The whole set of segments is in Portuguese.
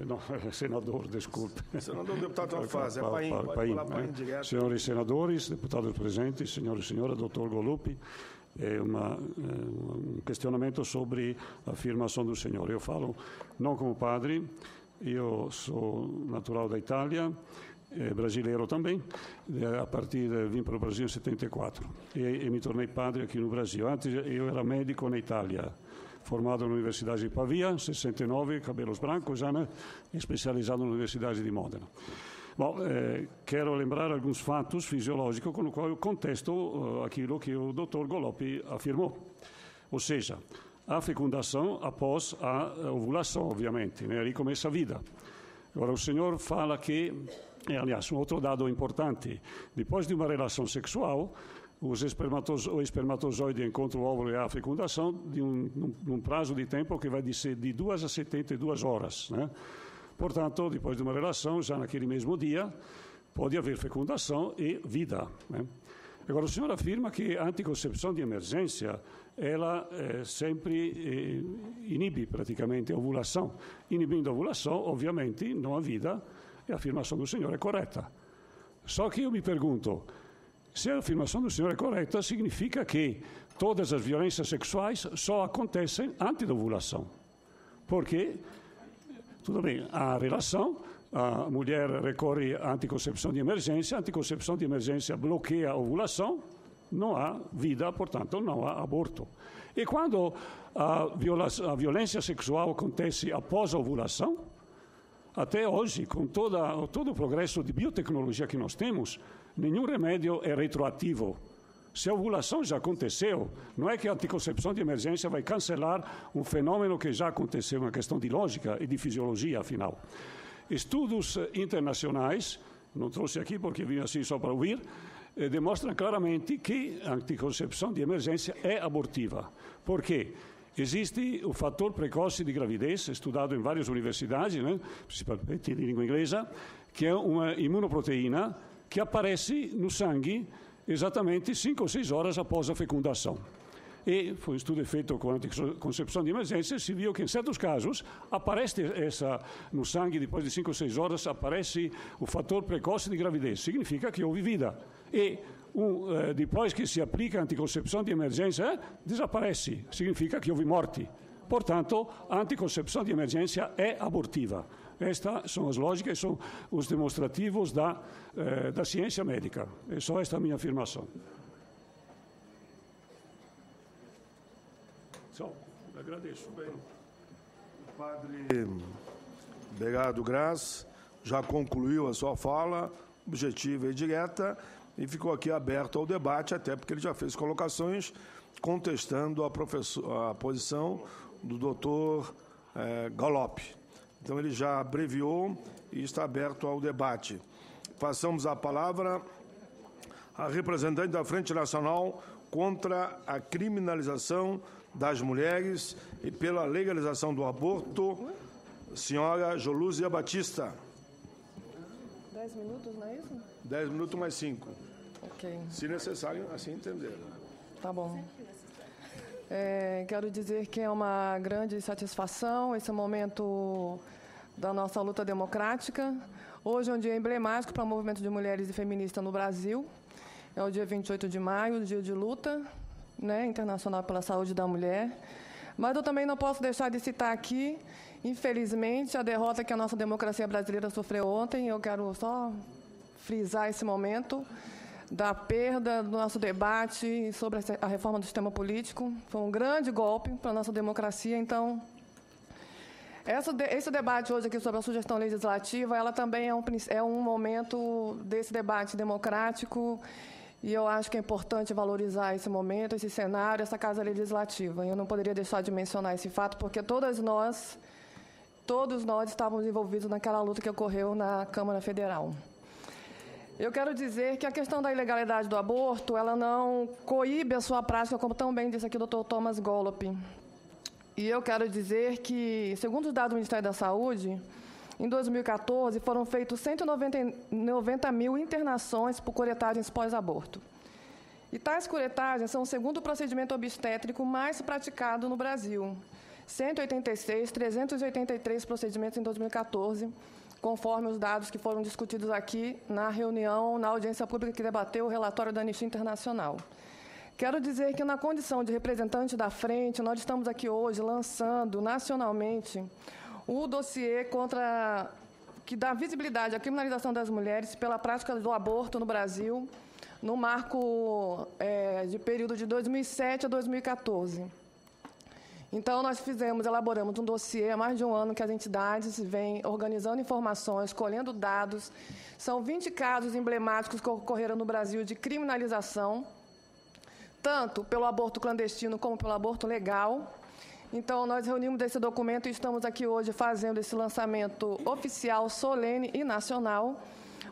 Não, senador, desculpe. Senador, deputado, tanto faz. É Paim, pode falar Paim direto. Senhores senadores, deputados presentes, senhores e senhora, doutor Goluppi, é um questionamento sobre a afirmação do senhor. Eu falo não como padre, eu sou natural da Itália, brasileiro também, vim para o Brasil em 74 e me tornei padre aqui no Brasil. Antes eu era médico na Itália, formado na Universidade de Pavia, 69, cabelos brancos, já, né? Especializado na Universidade de Modena. Bom, quero lembrar alguns fatos fisiológicos com os quais eu contesto aquilo que o Dr. Goluppi afirmou. Ou seja, a fecundação após a ovulação, ovviamente, né? Aí começa a vida. Agora, o senhor fala que, aliás, um outro dado importante, depois de uma relação sexual, o espermatozoide encontra o óvulo e a fecundação num prazo de tempo que vai de 2 a 72 horas. Né? Portanto, depois de uma relação, já naquele mesmo dia, pode haver fecundação e vida. Né? Agora, o senhor afirma que a anticoncepção de emergência, ela sempre inibe praticamente a ovulação. Inibindo a ovulação, obviamente, não há vida, e a afirmação do senhor é correta. Só que eu me pergunto, se a afirmação do senhor é correta, significa que todas as violências sexuais só acontecem antes da ovulação. Porque, tudo bem, há relação, a mulher recorre à anticoncepção de emergência, a anticoncepção de emergência bloqueia a ovulação, não há vida, portanto, não há aborto. E quando a violência sexual acontece após a ovulação, até hoje, com todo o progresso de biotecnologia que nós temos, nenhum remédio é retroativo. Se a ovulação já aconteceu, não é que a anticoncepção de emergência vai cancelar um fenômeno que já aconteceu, uma questão de lógica e de fisiologia, afinal. Estudos internacionais, não trouxe aqui porque vim assim só para ouvir, demonstram claramente que a anticoncepção de emergência é abortiva. Por quê? Existe o fator precoce de gravidez, estudado em várias universidades, né, principalmente de língua inglesa, que é uma imunoproteína que aparece no sangue exatamente 5 ou 6 horas após a fecundação. E foi um estudo feito com a anticoncepção de emergência e se viu que, em certos casos, aparece no sangue, depois de 5 ou 6 horas, aparece o fator precoce de gravidez. Significa que houve vida. E depois que se aplica a anticoncepção de emergência, desaparece. Significa que houve morte. Portanto, a anticoncepção de emergência é abortiva. Estas são as lógicas, são os demonstrativos da ciência médica. É só esta a minha afirmação. Só, agradeço. Bem. Padre Berardo Graz já concluiu a sua fala, objetiva e direta, e ficou aqui aberto ao debate, até porque ele já fez colocações contestando a posição do doutor Goluppi. Então, ele já abreviou e está aberto ao debate. Passamos a palavra à representante da Frente Nacional contra a criminalização das mulheres e pela legalização do aborto, senhora Jolúzia Batista. 10 minutos, não é isso? 10 minutos mais 5. Ok. Se necessário, assim entender. Tá bom. Quero dizer que é uma grande satisfação esse momento da nossa luta democrática. Hoje é um dia emblemático para o movimento de mulheres e feministas no Brasil. É o dia 28 de maio, dia de luta, né, internacional pela saúde da mulher. Mas eu também não posso deixar de citar aqui, infelizmente, a derrota que a nossa democracia brasileira sofreu ontem. Eu quero só frisar esse momento da perda do nosso debate sobre a reforma do sistema político. Foi um grande golpe para a nossa democracia. Então, esse debate hoje aqui sobre a sugestão legislativa, ela também é um momento desse debate democrático, e eu acho que é importante valorizar esse momento, esse cenário, essa Casa Legislativa. Eu não poderia deixar de mencionar esse fato, porque todos nós estávamos envolvidos naquela luta que ocorreu na Câmara Federal. Eu quero dizer que a questão da ilegalidade do aborto, ela não coíbe a sua prática, como tão bem disse aqui o Dr. Thomas Goluppi. E eu quero dizer que, segundo os dados do Ministério da Saúde, em 2014 foram feitas 190 mil internações por curetagens pós-aborto. E tais curetagens são o segundo procedimento obstétrico mais praticado no Brasil. 186, 383 procedimentos em 2014, conforme os dados que foram discutidos aqui na reunião, na audiência pública que debateu o relatório da Anistia Internacional. Quero dizer que, na condição de representante da frente, nós estamos aqui hoje lançando nacionalmente o dossiê que dá visibilidade à criminalização das mulheres pela prática do aborto no Brasil, no marco de período de 2007 a 2014. Então, nós elaboramos um dossiê há mais de um ano que as entidades vêm organizando informações, colhendo dados. São 20 casos emblemáticos que ocorreram no Brasil de criminalização, tanto pelo aborto clandestino como pelo aborto legal. Então, nós reunimos esse documento e estamos aqui hoje fazendo esse lançamento oficial, solene e nacional.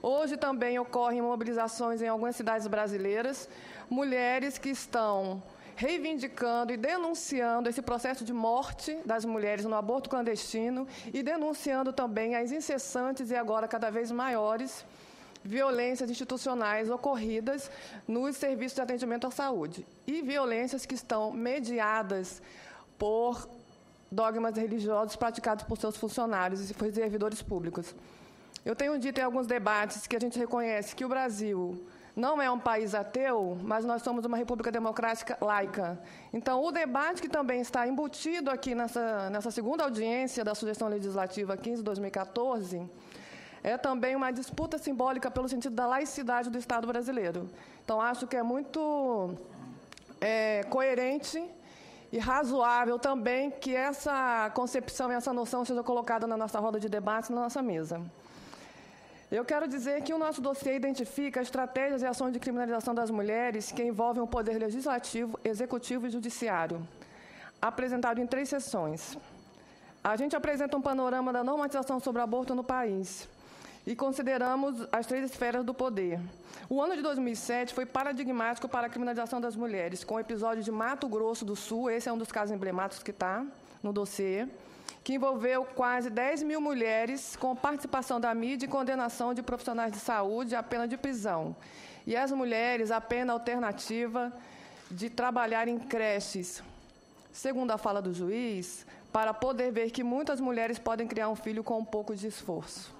Hoje também ocorrem mobilizações em algumas cidades brasileiras, mulheres que estão reivindicando e denunciando esse processo de morte das mulheres no aborto clandestino e denunciando também as incessantes e agora cada vez maiores violências institucionais ocorridas nos serviços de atendimento à saúde e violências que estão mediadas por dogmas religiosos praticados por seus funcionários e por servidores públicos. Eu tenho dito em alguns debates que a gente reconhece que o Brasil não é um país ateu, mas nós somos uma república democrática laica. Então, o debate que também está embutido aqui nessa segunda audiência da Sugestão Legislativa 15/2014 é também uma disputa simbólica pelo sentido da laicidade do Estado brasileiro. Então, acho que é muito coerente e razoável também que essa concepção e essa noção seja colocada na nossa roda de debate, na nossa mesa. Eu quero dizer que o nosso dossiê identifica estratégias e ações de criminalização das mulheres que envolvem o poder legislativo, executivo e judiciário, apresentado em 3 sessões. A gente apresenta um panorama da normatização sobre o aborto no país e consideramos as 3 esferas do poder. O ano de 2007 foi paradigmático para a criminalização das mulheres, com o episódio de Mato Grosso do Sul, esse é um dos casos emblemáticos que está no dossiê, que envolveu quase 10 mil mulheres com participação da mídia e condenação de profissionais de saúde à pena de prisão. E as mulheres, a pena alternativa de trabalhar em creches, segundo a fala do juiz, para poder ver que muitas mulheres podem criar um filho com um pouco de esforço.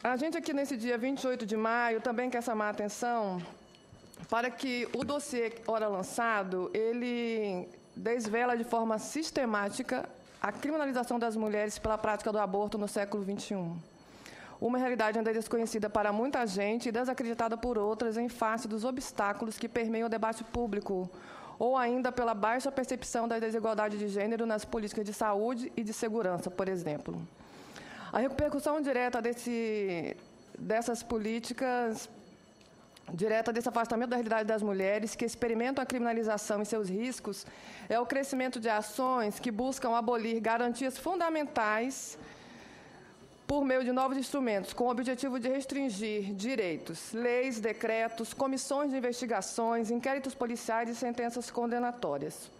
A gente aqui nesse dia 28 de maio também quer chamar a atenção para que o dossiê, ora lançado, ele desvela de forma sistemática a criminalização das mulheres pela prática do aborto no século XXI. Uma realidade ainda desconhecida para muita gente e desacreditada por outras em face dos obstáculos que permeiam o debate público, ou ainda pela baixa percepção da desigualdade de gênero nas políticas de saúde e de segurança, por exemplo. A repercussão direta dessas políticas, direta desse afastamento da realidade das mulheres que experimentam a criminalização e seus riscos, é o crescimento de ações que buscam abolir garantias fundamentais por meio de novos instrumentos, com o objetivo de restringir direitos, leis, decretos, comissões de investigações, inquéritos policiais e sentenças condenatórias.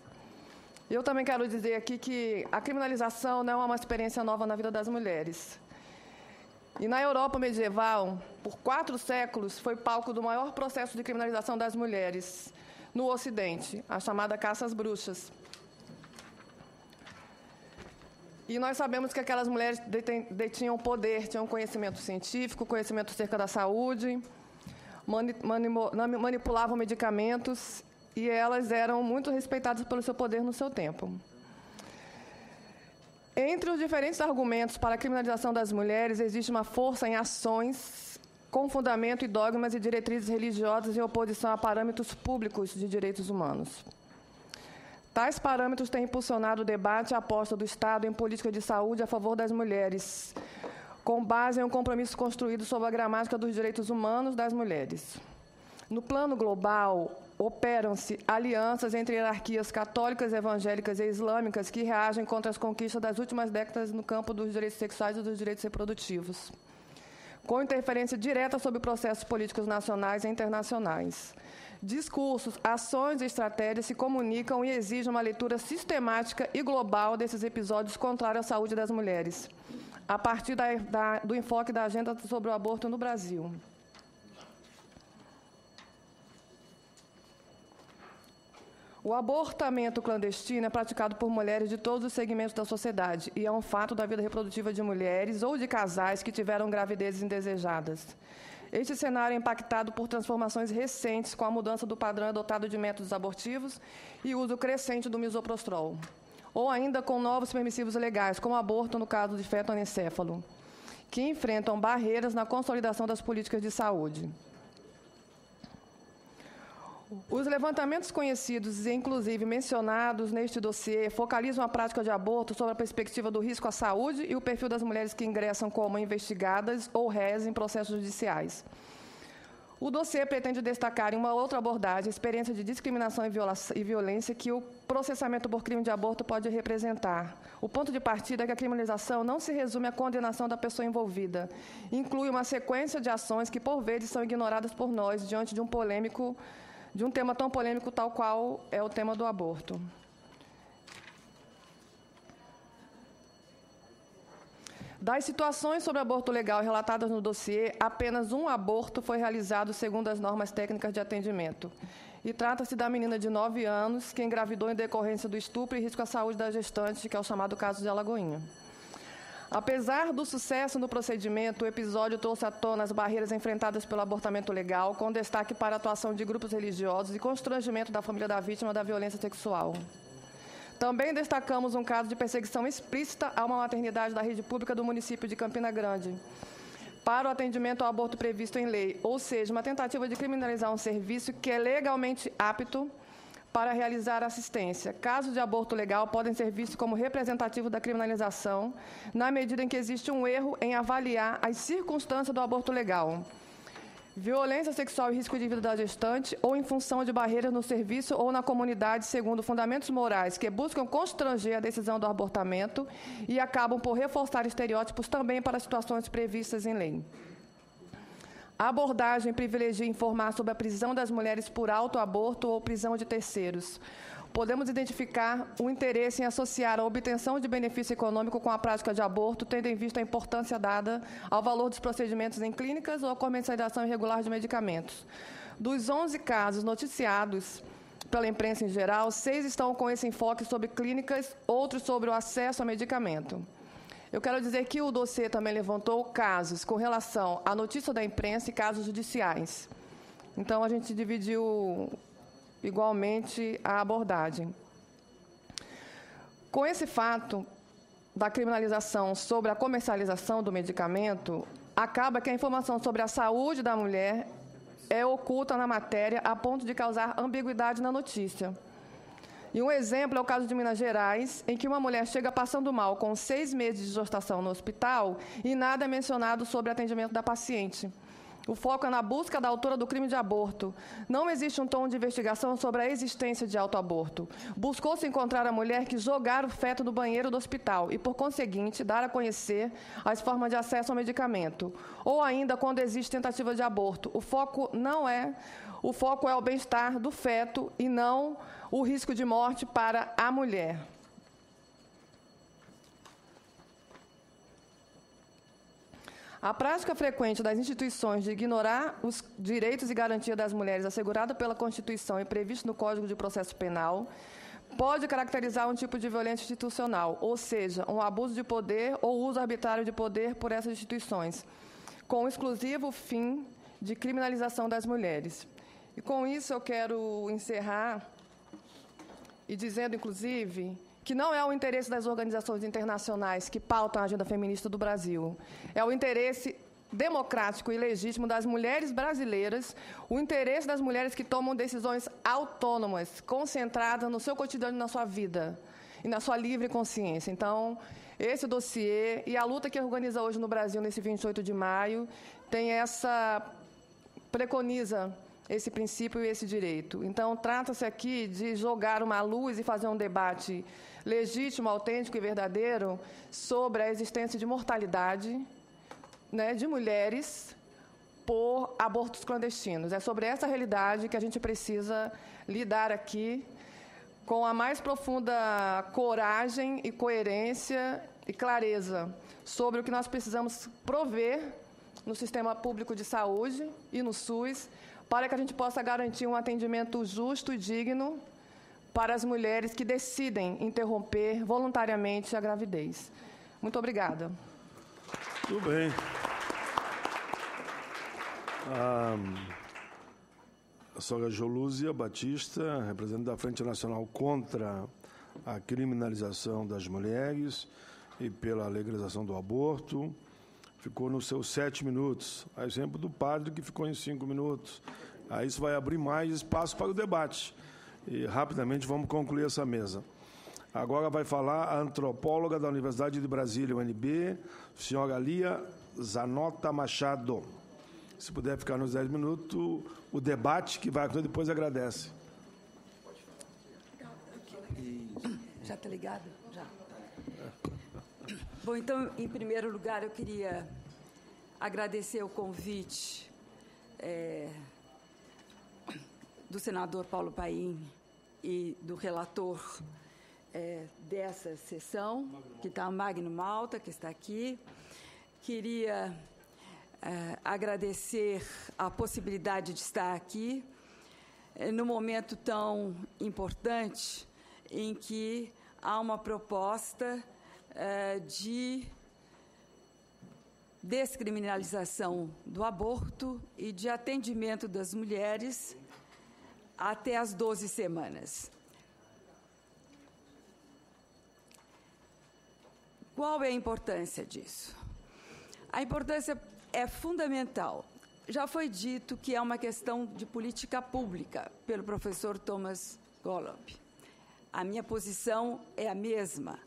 Eu também quero dizer aqui que a criminalização não é uma experiência nova na vida das mulheres. E na Europa medieval, por 4 séculos, foi palco do maior processo de criminalização das mulheres no Ocidente, a chamada caça às bruxas. E nós sabemos que aquelas mulheres detinham poder, tinham conhecimento científico, conhecimento acerca da saúde, manipulavam medicamentos e elas eram muito respeitadas pelo seu poder no seu tempo. Entre os diferentes argumentos para a criminalização das mulheres, existe uma força em ações com fundamento em dogmas e diretrizes religiosas em oposição a parâmetros públicos de direitos humanos. Tais parâmetros têm impulsionado o debate e a aposta do Estado em política de saúde a favor das mulheres, com base em um compromisso construído sob a gramática dos direitos humanos das mulheres. No plano global, operam-se alianças entre hierarquias católicas, evangélicas e islâmicas que reagem contra as conquistas das últimas décadas no campo dos direitos sexuais e dos direitos reprodutivos, com interferência direta sobre processos políticos nacionais e internacionais. Discursos, ações e estratégias se comunicam e exigem uma leitura sistemática e global desses episódios contrários à saúde das mulheres, a partir do enfoque da agenda sobre o aborto no Brasil. O abortamento clandestino é praticado por mulheres de todos os segmentos da sociedade e é um fato da vida reprodutiva de mulheres ou de casais que tiveram gravidezes indesejadas. Este cenário é impactado por transformações recentes com a mudança do padrão adotado de métodos abortivos e o uso crescente do misoprostol, ou ainda com novos permissivos legais, como o aborto no caso de feto anencéfalo, que enfrentam barreiras na consolidação das políticas de saúde. Os levantamentos conhecidos e, inclusive, mencionados neste dossiê focalizam a prática de aborto sob a perspectiva do risco à saúde e o perfil das mulheres que ingressam como investigadas ou réis em processos judiciais. O dossiê pretende destacar em uma outra abordagem a experiência de discriminação e violência que o processamento por crime de aborto pode representar. O ponto de partida é que a criminalização não se resume à condenação da pessoa envolvida. Inclui uma sequência de ações que, por vezes, são ignoradas por nós diante de um tema tão polêmico tal qual é o tema do aborto. Das situações sobre aborto legal relatadas no dossiê, apenas um aborto foi realizado segundo as normas técnicas de atendimento. E trata-se da menina de 9 anos que engravidou em decorrência do estupro e risco à saúde da gestante, que é o chamado caso de Alagoinha. Apesar do sucesso no procedimento, o episódio trouxe à tona as barreiras enfrentadas pelo abortamento legal, com destaque para a atuação de grupos religiosos e constrangimento da família da vítima da violência sexual. Também destacamos um caso de perseguição explícita a uma maternidade da rede pública do município de Campina Grande, para o atendimento ao aborto previsto em lei, ou seja, uma tentativa de criminalizar um serviço que é legalmente apto para realizar assistência. Casos de aborto legal podem ser vistos como representativos da criminalização, na medida em que existe um erro em avaliar as circunstâncias do aborto legal. Violência sexual e risco de vida da gestante, ou em função de barreiras no serviço ou na comunidade, segundo fundamentos morais que buscam constranger a decisão do abortamento e acabam por reforçar estereótipos também para situações previstas em lei. A abordagem privilegia informar sobre a prisão das mulheres por autoaborto ou prisão de terceiros. Podemos identificar o interesse em associar a obtenção de benefício econômico com a prática de aborto, tendo em vista a importância dada ao valor dos procedimentos em clínicas ou à comercialização irregular de medicamentos. Dos 11 casos noticiados pela imprensa em geral, 6 estão com esse enfoque sobre clínicas, outros sobre o acesso a medicamento. Eu quero dizer que o dossiê também levantou casos com relação à notícia da imprensa e casos judiciais. Então, a gente dividiu igualmente a abordagem. Com esse fato da criminalização sobre a comercialização do medicamento, acaba que a informação sobre a saúde da mulher é oculta na matéria a ponto de causar ambiguidade na notícia. E um exemplo é o caso de Minas Gerais, em que uma mulher chega passando mal com 6 meses de gestação no hospital e nada é mencionado sobre o atendimento da paciente. O foco é na busca da autora do crime de aborto. Não existe um tom de investigação sobre a existência de autoaborto. Buscou-se encontrar a mulher que jogara o feto no banheiro do hospital e, por conseguinte, dar a conhecer as formas de acesso ao medicamento. Ou ainda, quando existe tentativa de aborto, o foco é o bem-estar do feto e não o risco de morte para a mulher. A prática frequente das instituições de ignorar os direitos e garantias das mulheres assegurada pela Constituição e previsto no Código de Processo Penal pode caracterizar um tipo de violência institucional, ou seja, um abuso de poder ou uso arbitrário de poder por essas instituições, com o exclusivo fim de criminalização das mulheres. E com isso eu quero encerrar e dizendo, inclusive, que não é o interesse das organizações internacionais que pautam a agenda feminista do Brasil. É o interesse democrático e legítimo das mulheres brasileiras, o interesse das mulheres que tomam decisões autônomas, concentradas no seu cotidiano e na sua vida, e na sua livre consciência. Então, esse dossiê e a luta que organiza hoje no Brasil, nesse 28 de maio, preconiza esse princípio e esse direito. Então, trata-se aqui de jogar uma luz e fazer um debate legítimo, autêntico e verdadeiro sobre a existência de mortalidade, né, de mulheres por abortos clandestinos. É sobre essa realidade que a gente precisa lidar aqui com a mais profunda coragem e coerência e clareza sobre o que nós precisamos prover no sistema público de saúde e no SUS, para que a gente possa garantir um atendimento justo e digno para as mulheres que decidem interromper voluntariamente a gravidez. Muito obrigada. Tudo bem. A senhora Jolúzia Batista, representante da Frente Nacional contra a criminalização das mulheres e pela legalização do aborto, ficou nos seus 7 minutos. A exemplo do padre, que ficou em 5 minutos. Aí isso vai abrir mais espaço para o debate. E rapidamente vamos concluir essa mesa. Agora vai falar a antropóloga da Universidade de Brasília, UNB, senhora Lia Zanota Machado. Se puder ficar nos 10 minutos, o debate que vai acontecer depois agradece. Já está ligado? Já. Bom, então, em primeiro lugar, eu queria agradecer o convite do senador Paulo Paim e do relator dessa sessão, que está o Magno Malta, que está aqui. Queria agradecer a possibilidade de estar aqui num momento tão importante em que há uma proposta de descriminalização do aborto e de atendimento das mulheres até as 12 semanas. Qual é a importância disso? A importância é fundamental. Já foi dito que é uma questão de política pública pelo professor Thomas Golub. A minha posição é a mesma.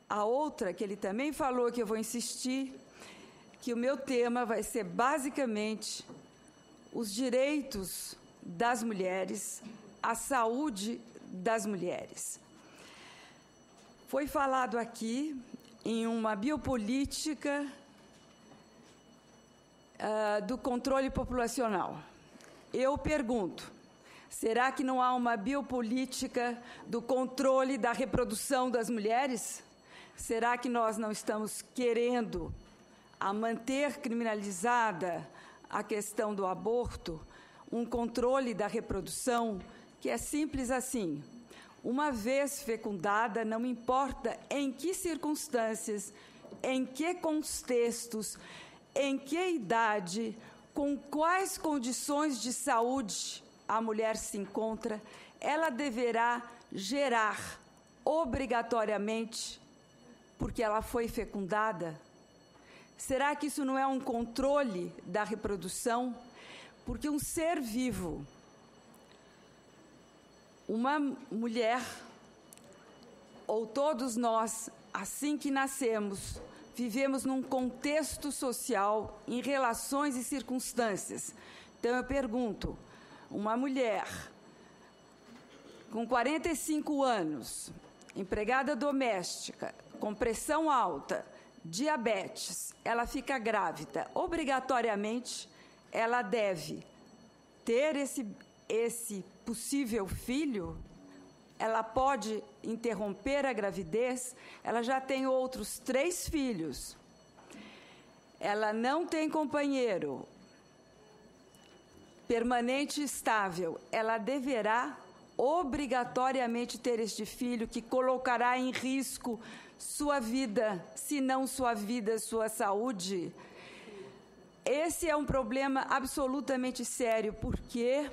A outra, que ele também falou, que eu vou insistir, que o meu tema vai ser basicamente os direitos das mulheres, a saúde das mulheres. Foi falado aqui em uma biopolítica do controle populacional. Eu pergunto, será que não há uma biopolítica do controle da reprodução das mulheres? Será que nós não estamos querendo manter criminalizada a questão do aborto, um controle da reprodução que é simples assim? Uma vez fecundada, não importa em que circunstâncias, em que contextos, em que idade, com quais condições de saúde a mulher se encontra, ela deverá gerar obrigatoriamente porque ela foi fecundada? Será que isso não é um controle da reprodução? Porque um ser vivo, uma mulher, ou todos nós, assim que nascemos, vivemos num contexto social, em relações e circunstâncias. Então, eu pergunto, uma mulher com 45 anos, empregada doméstica, com pressão alta, diabetes, ela fica grávida, obrigatoriamente, ela deve ter esse possível filho? Ela pode interromper a gravidez? Ela já tem outros 3 filhos. Ela não tem companheiro permanente e estável. Ela deverá obrigatoriamente ter este filho que colocará em risco sua vida, se não sua vida, sua saúde. Esse é um problema absolutamente sério, porque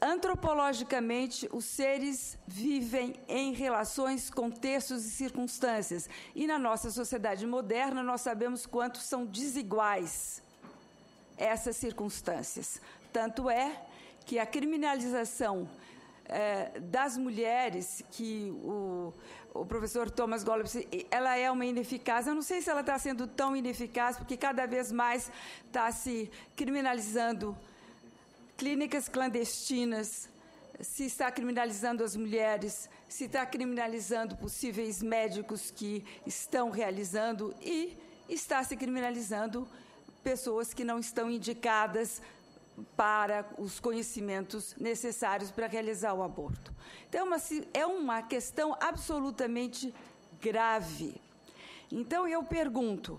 antropologicamente, os seres vivem em relações, contextos e circunstâncias. E na nossa sociedade moderna, nós sabemos quanto são desiguais essas circunstâncias. Tanto é que a criminalização das mulheres, que o professor Thomas Golub, ela é uma ineficaz. Eu não sei se ela está sendo tão ineficaz, porque cada vez mais está se criminalizando clínicas clandestinas, se está criminalizando as mulheres, se está criminalizando possíveis médicos que estão realizando e está se criminalizando pessoas que não estão indicadas para os conhecimentos necessários para realizar o aborto. Então, é uma questão absolutamente grave. Então, eu pergunto,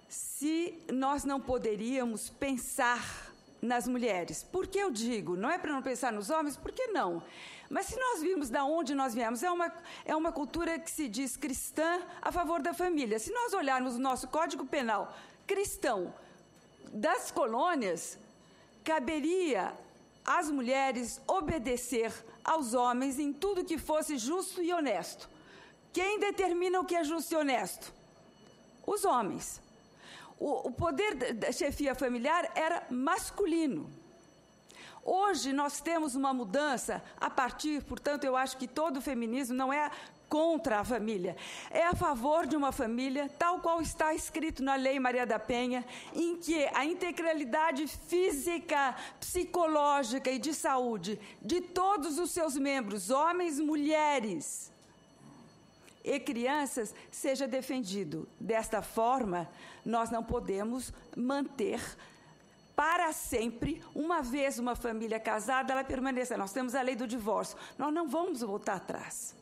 se nós não poderíamos pensar nas mulheres. Por que eu digo? Não é para não pensar nos homens? Por que não? Mas se nós virmos de onde nós viemos, é uma cultura que se diz cristã a favor da família. Se nós olharmos o nosso Código Penal cristão das colônias, caberia às mulheres obedecer aos homens em tudo que fosse justo e honesto. Quem determina o que é justo e honesto? Os homens. O poder da chefia familiar era masculino. Hoje nós temos uma mudança a partir, portanto, eu acho que todo o feminismo não é contra a família, é a favor de uma família, tal qual está escrito na Lei Maria da Penha, em que a integralidade física, psicológica e de saúde de todos os seus membros, homens, mulheres e crianças, seja defendido. Desta forma, nós não podemos manter para sempre, uma vez uma família casada, ela permaneça. Nós temos a lei do divórcio, nós não vamos voltar atrás.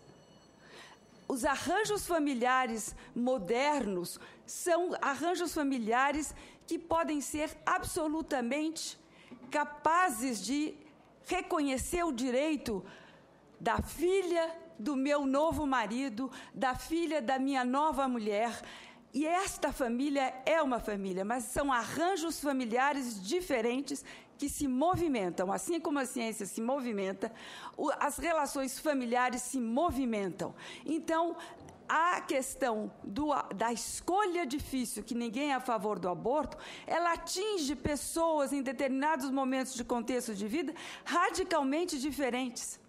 Os arranjos familiares modernos são arranjos familiares que podem ser absolutamente capazes de reconhecer o direito da filha do meu novo marido, da filha da minha nova mulher. E esta família é uma família, mas são arranjos familiares diferentes que se movimentam. Assim como a ciência se movimenta, as relações familiares se movimentam. Então, a questão da escolha difícil, que ninguém é a favor do aborto, ela atinge pessoas em determinados momentos de contexto de vida radicalmente diferentes.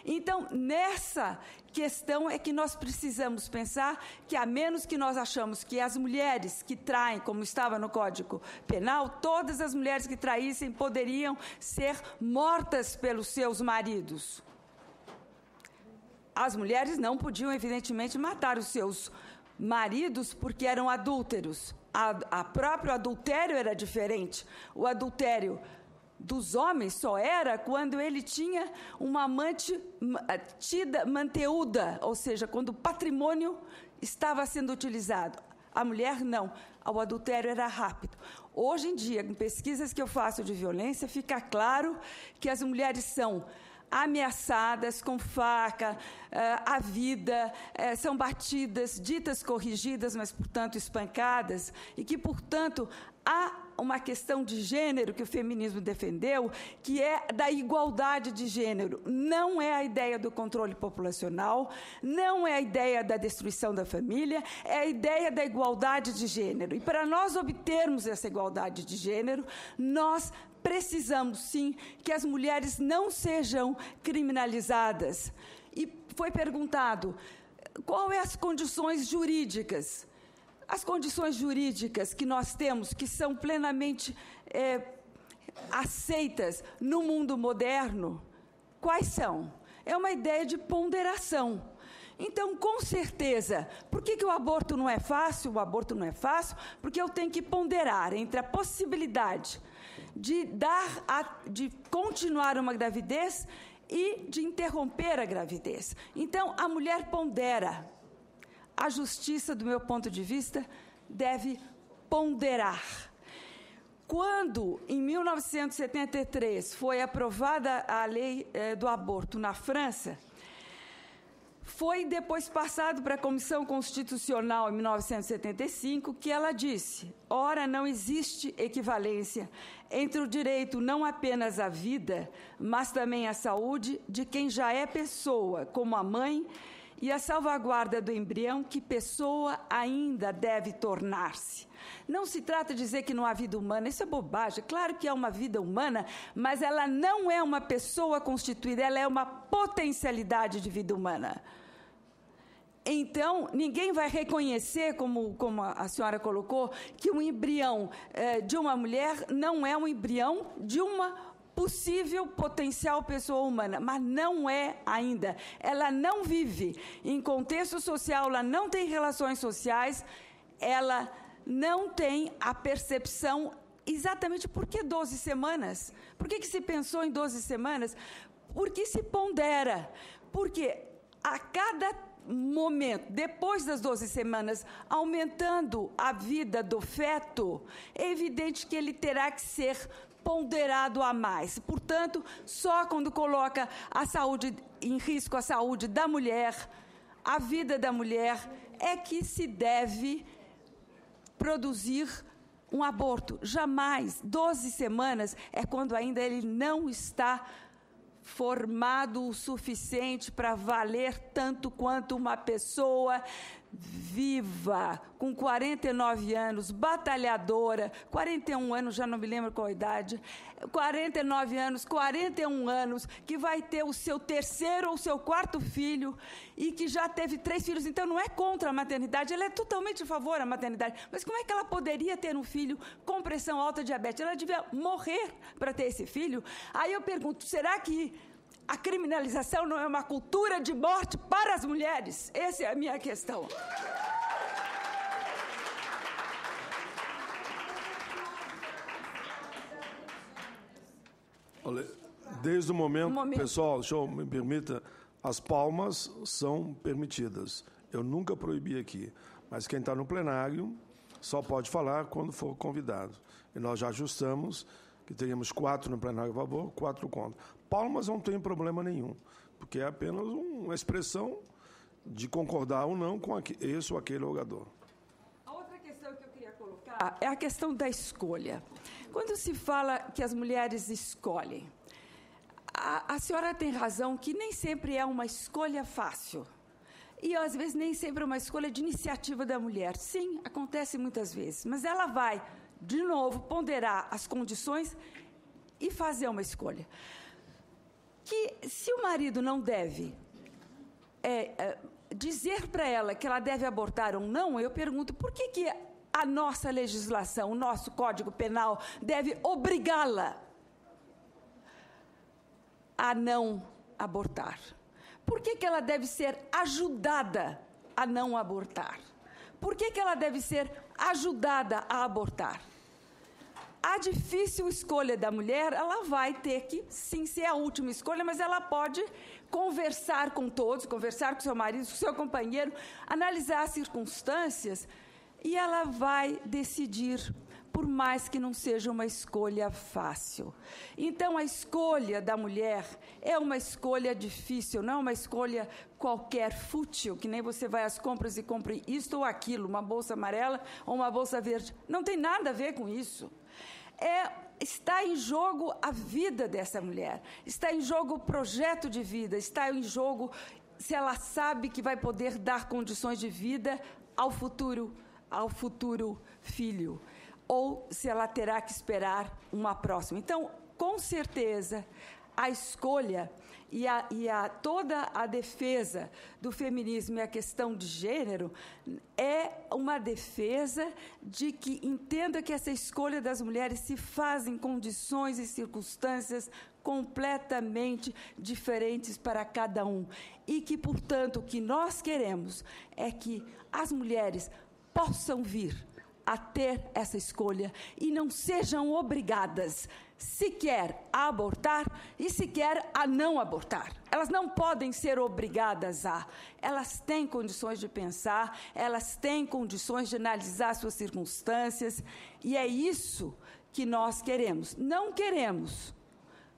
Então, nessa questão é que nós precisamos pensar que, a menos que nós achamos que as mulheres que traem, como estava no Código Penal, todas as mulheres que traíssem poderiam ser mortas pelos seus maridos. As mulheres não podiam, evidentemente, matar os seus maridos porque eram adúlteros. A próprio adultério era diferente. O adultério dos homens só era quando ele tinha uma amante tida manteúda, ou seja, quando o patrimônio estava sendo utilizado. A mulher não, o adultério era rápido. Hoje em dia, com pesquisas que eu faço de violência, fica claro que as mulheres são ameaçadas com faca, a vida, são batidas, ditas corrigidas, mas, portanto, espancadas, e que, portanto, há uma questão de gênero que o feminismo defendeu, que é da igualdade de gênero. Não é a ideia do controle populacional, não é a ideia da destruição da família, é a ideia da igualdade de gênero. E para nós obtermos essa igualdade de gênero, nós precisamos, sim, que as mulheres não sejam criminalizadas. E foi perguntado, quais as condições jurídicas? As condições jurídicas que nós temos, que são plenamente aceitas no mundo moderno, quais são? É uma ideia de ponderação. Então, com certeza, por que o aborto não é fácil? O aborto não é fácil porque eu tenho que ponderar entre a possibilidade de continuar uma gravidez e de interromper a gravidez. Então, a mulher pondera. A justiça, do meu ponto de vista, deve ponderar. Quando, em 1973, foi aprovada a lei do aborto na França, foi depois passado para a Comissão Constitucional, em 1975, que ela disse: ora, não existe equivalência entre o direito não apenas à vida, mas também à saúde de quem já é pessoa, como a mãe, e a salvaguarda do embrião, que pessoa ainda deve tornar-se. Não se trata de dizer que não há vida humana, isso é bobagem. Claro que há uma vida humana, mas ela não é uma pessoa constituída, ela é uma potencialidade de vida humana. Então, ninguém vai reconhecer, como a senhora colocou, que um embrião de uma mulher não é um embrião de uma possível potencial pessoa humana, mas não é ainda. Ela não vive em contexto social, ela não tem relações sociais, ela não tem a percepção exatamente por que 12 semanas. Por que se pensou em 12 semanas? Porque se pondera. Porque a cada momento, depois das 12 semanas, aumentando a vida do feto, é evidente que ele terá que ser ponderado a mais. Portanto, só quando coloca a saúde em risco, a saúde da mulher, a vida da mulher, é que se deve produzir um aborto. Jamais. 12 semanas é quando ainda ele não está formado o suficiente para valer tanto quanto uma pessoa viva, com 49 anos, batalhadora, 41 anos, já não me lembro qual a idade, 49 anos, 41 anos, que vai ter o seu terceiro ou seu quarto filho e que já teve 3 filhos. Então, não é contra a maternidade, ela é totalmente a favor da maternidade. Mas como é que ela poderia ter um filho com pressão alta, diabetes? Ela devia morrer para ter esse filho? Aí eu pergunto, será que a criminalização não é uma cultura de morte para as mulheres? Essa é a minha questão. Olha, desde o momento, pessoal, me permita, as palmas são permitidas. Eu nunca proibi aqui, mas quem está no plenário só pode falar quando for convidado. E nós já ajustamos que teríamos 4 no plenário a favor, 4 contra. Palmas não tem problema nenhum, porque é apenas uma expressão de concordar ou não com esse ou aquele orador. A outra questão que eu queria colocar é a questão da escolha. Quando se fala que as mulheres escolhem, a senhora tem razão que nem sempre é uma escolha fácil. E, às vezes, nem sempre é uma escolha de iniciativa da mulher. Sim, acontece muitas vezes. Mas ela vai, de novo, ponderar as condições e fazer uma escolha. Que, se o marido não deve dizer para ela que ela deve abortar ou não, eu pergunto, por que a nossa legislação, o nosso Código Penal, deve obrigá-la a não abortar? Por que ela deve ser ajudada a não abortar? Por que ela deve ser ajudada a abortar? A difícil escolha da mulher, ela vai ter que, sim, ser a última escolha, mas ela pode conversar com todos, conversar com seu marido, com seu companheiro, analisar as circunstâncias e ela vai decidir, por mais que não seja uma escolha fácil. Então, a escolha da mulher é uma escolha difícil, não é uma escolha qualquer, fútil, que nem você vai às compras e compre isto ou aquilo, uma bolsa amarela ou uma bolsa verde. Não tem nada a ver com isso. Está em jogo a vida dessa mulher, está em jogo o projeto de vida, está em jogo se ela sabe que vai poder dar condições de vida ao futuro filho, ou se ela terá que esperar uma próxima. Então, com certeza, a escolha e toda a defesa do feminismo e a questão de gênero é uma defesa de que entenda que essa escolha das mulheres se faz em condições e circunstâncias completamente diferentes para cada um. E que, portanto, o que nós queremos é que as mulheres possam vir a ter essa escolha e não sejam obrigadas sequer a abortar e sequer a não abortar. Elas não podem ser obrigadas a. Elas têm condições de pensar, elas têm condições de analisar suas circunstâncias e é isso que nós queremos. Não queremos,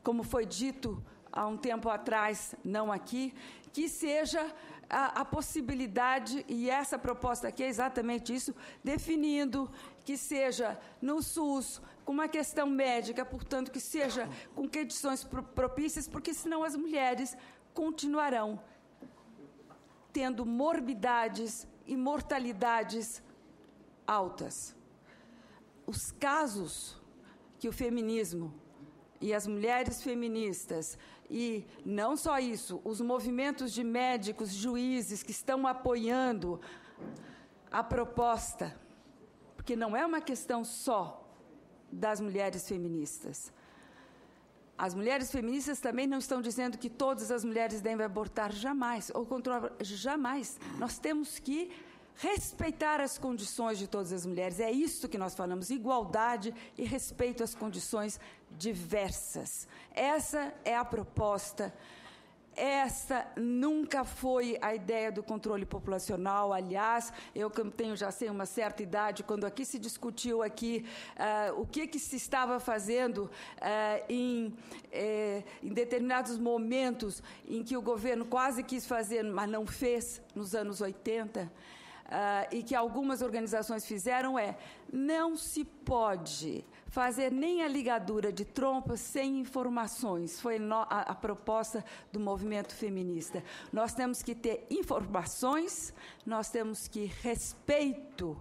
como foi dito há um tempo atrás, não aqui, que seja a possibilidade, e essa proposta aqui é exatamente isso, definindo que seja no SUS, com uma questão médica, portanto, que seja com condições propícias, porque senão as mulheres continuarão tendo morbidades e mortalidades altas. Os casos que o feminismo e as mulheres feministas, e não só isso, os movimentos de médicos, juízes que estão apoiando a proposta, porque não é uma questão só das mulheres feministas. As mulheres feministas também não estão dizendo que todas as mulheres devem abortar, jamais, ou jamais. Nós temos que respeitar as condições de todas as mulheres. É isso que nós falamos, igualdade e respeito às condições diversas. Essa é a proposta Essa nunca foi a ideia do controle populacional. Aliás, eu tenho, já sei, uma certa idade, quando aqui se discutiu o que se estava fazendo em determinados momentos em que o governo quase quis fazer, mas não fez, nos anos 80, e que algumas organizações fizeram, não se pode fazer nem a ligadura de trompas sem informações. Foi a proposta do movimento feminista. Nós temos que ter informações, nós temos que respeito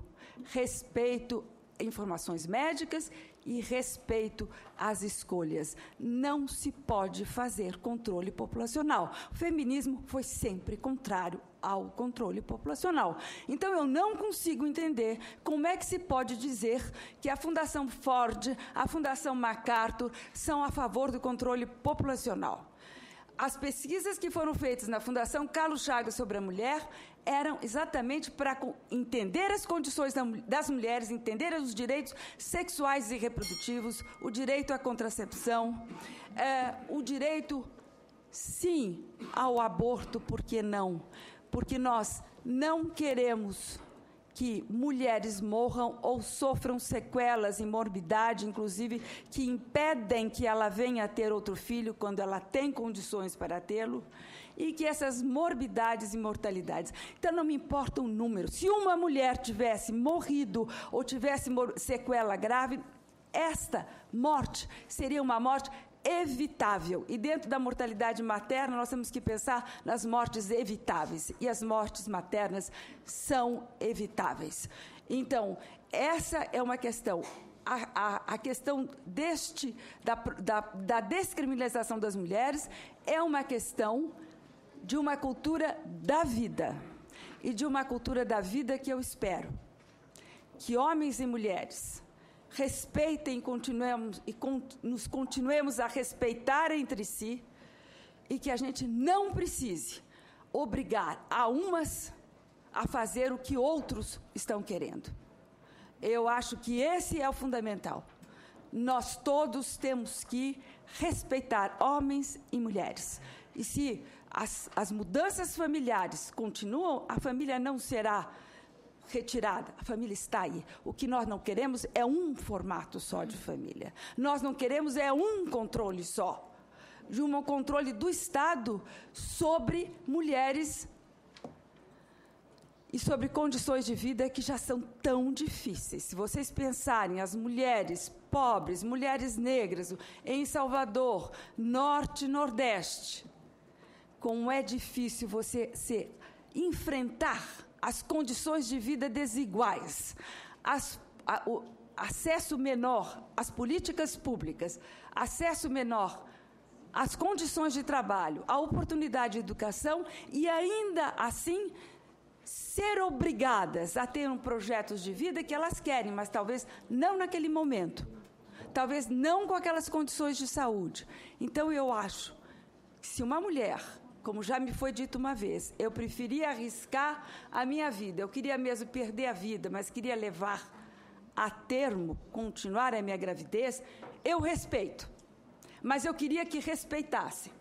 informações médicas e respeito às escolhas. Não se pode fazer controle populacional. O feminismo foi sempre contrário ao controle populacional. Então, eu não consigo entender como é que se pode dizer que a Fundação Ford, a Fundação MacArthur são a favor do controle populacional. As pesquisas que foram feitas na Fundação Carlos Chagas sobre a mulher eram exatamente para entender as condições das mulheres, entender os direitos sexuais e reprodutivos, o direito à contracepção, o direito, sim, ao aborto, por que não? Porque nós não queremos que mulheres morram ou sofram sequelas e morbidade, inclusive, que impedem que ela venha a ter outro filho quando ela tem condições para tê-lo, e que essas morbidades e mortalidades. Então, não me importa o número. Se uma mulher tivesse morrido ou tivesse sequela grave, esta morte seria uma morte evitável. E dentro da mortalidade materna, nós temos que pensar nas mortes evitáveis. E as mortes maternas são evitáveis. Então, essa é uma questão. A questão da descriminalização das mulheres é uma questão de uma cultura da vida. E de uma cultura da vida que eu espero que homens e mulheres respeitem nos continuemos a respeitar entre si, e que a gente não precise obrigar a umas a fazer o que outros estão querendo. Eu acho que esse é o fundamental. Nós todos temos que respeitar homens e mulheres. E se as mudanças familiares continuam, a família não será retirada, a família está aí. O que nós não queremos é um formato só de família. Nós não queremos um controle só, de um controle do Estado sobre mulheres e sobre condições de vida que já são tão difíceis. Se vocês pensarem as mulheres pobres, mulheres negras, em Salvador, Norte e Nordeste, como é difícil você enfrentar as condições de vida desiguais, o acesso menor às políticas públicas, acesso menor às condições de trabalho, à oportunidade de educação, e ainda assim ser obrigadas a ter projetos de vida que elas querem, mas talvez não naquele momento, talvez não com aquelas condições de saúde. Então, eu acho que se uma mulher, como já me foi dito uma vez, eu preferia arriscar a minha vida, eu queria mesmo perder a vida, mas queria levar a termo, continuar a minha gravidez, eu respeito. Mas eu queria que respeitasse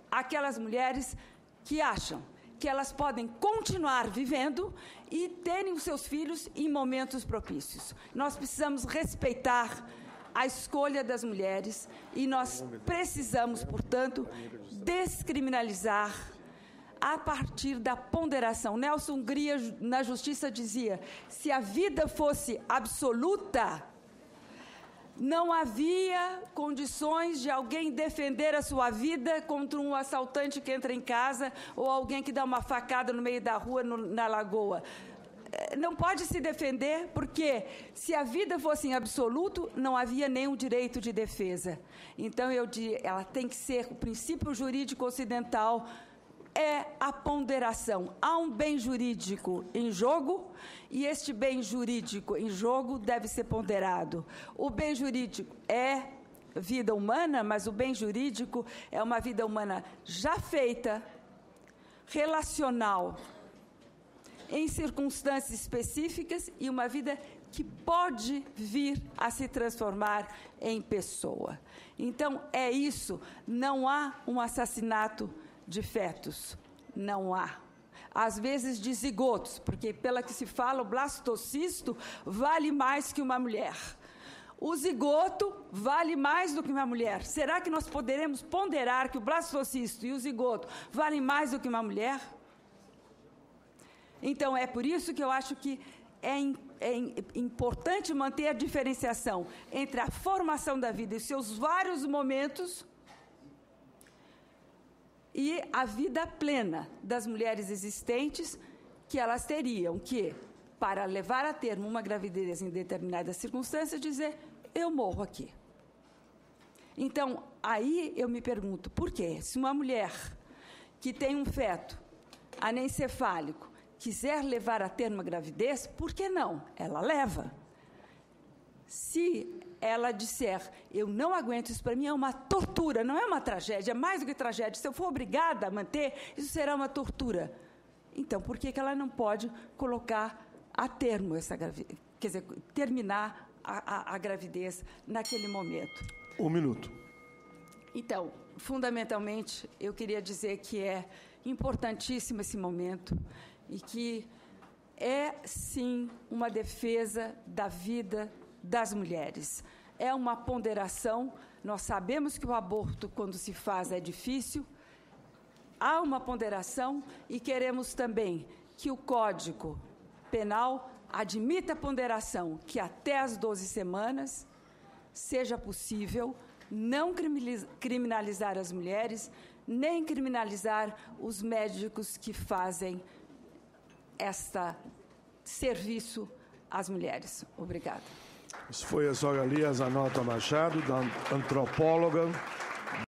aquelas mulheres que acham que elas podem continuar vivendo e terem os seus filhos em momentos propícios. Nós precisamos respeitar a escolha das mulheres e nós precisamos, portanto, descriminalizar a partir da ponderação. Nelson Gria, na Justiça, dizia: se a vida fosse absoluta, não havia condições de alguém defender a sua vida contra um assaltante que entra em casa ou alguém que dá uma facada no meio da rua, na lagoa. Não pode se defender, porque se a vida fosse em absoluto, não havia nenhum direito de defesa. Então, ela tem que ser, o princípio jurídico ocidental é a ponderação. Há um bem jurídico em jogo, e este bem jurídico em jogo deve ser ponderado. O bem jurídico é vida humana, mas o bem jurídico é uma vida humana já feita, relacional, em circunstâncias específicas, e uma vida que pode vir a se transformar em pessoa. Então, é isso. Não há um assassinato de fetos? Não há. Às vezes de zigotos, porque pela que se fala, o blastocisto vale mais que uma mulher. O zigoto vale mais do que uma mulher. Será que nós poderemos ponderar que o blastocisto e o zigoto valem mais do que uma mulher? Então, é por isso que eu acho que é importante manter a diferenciação entre a formação da vida e seus vários momentos e a vida plena das mulheres existentes, que elas teriam que, para levar a termo uma gravidez em determinadas circunstâncias, dizer, eu morro aqui. Então, aí eu me pergunto, por quê? Se uma mulher que tem um feto anencefálico quiser levar a termo a gravidez, por que não? Ela leva. Se ela disser, eu não aguento, isso para mim é uma tortura, não é uma tragédia, é mais do que tragédia. Se eu for obrigada a manter, isso será uma tortura. Então, por que ela não pode colocar a termo essa gravidez, quer dizer, terminar a gravidez naquele momento? 1 minuto. Então, fundamentalmente, eu queria dizer que é importantíssimo esse momento e que é, sim, uma defesa da vida das mulheres. É uma ponderação. Nós sabemos que o aborto, quando se faz, é difícil. Há uma ponderação e queremos também que o Código Penal admita a ponderação, que até as 12 semanas seja possível não criminalizar as mulheres, nem criminalizar os médicos que fazem este serviço às mulheres. Obrigada. Isso foi a senhora Lia Zanota Machado, da antropóloga.